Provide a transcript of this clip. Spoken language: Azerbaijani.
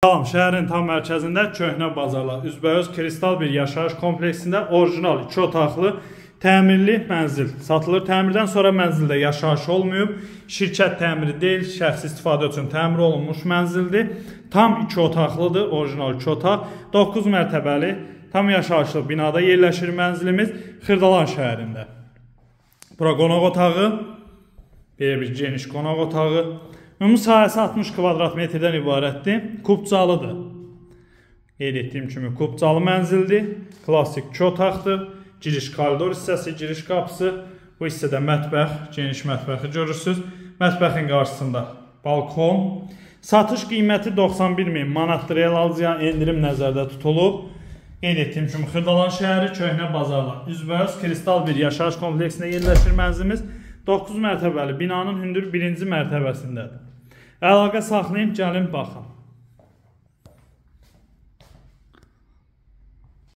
Salam, şəhərin tam mərkəzində köhnə bazarlar, üzbəüz kristal bir yaşayış kompleksində orijinal 2 otaqlı təmirli mənzil satılır. Təmirdən sonra mənzildə yaşayış olmayıb, şirkət təmiri deyil, şəxsi istifadə üçün təmir olunmuş mənzildir. Tam 2 otaqlıdır, orijinal 2 otaq, 9 mərtəbəli, tam yaşayışlı binada yerləşir mənzilimiz Xırdalan şəhərində. Bura qonaq otağı, bir geniş qonaq otağı. Ümumi sahəsi 60 kvadrat metrdən ibarətdir. Kubcalıdır. Qeyd etdiyim kimi kubcalı mənzildir. Klassik 2 otaqdır. Giriş koridor hissəsi, giriş qapısı. Bu hissədə mətbəx, geniş mətbəxi görürsünüz. Mətbəxin qarşısında balkon. Satış qiyməti 91.000 manatdır. El alıcıya endirim nəzərdə tutulub. Qeyd etdiyim kimi Xırdalan şəhəri köhnə bazarlar, üzbəüz kristal bir yaşayış kompleksində yerləşir mənzilimiz. 9 mərtəbəli binanın hündür 1-ci mərtəbəsindədir. Əlaqə saxlayın, gəlin baxın.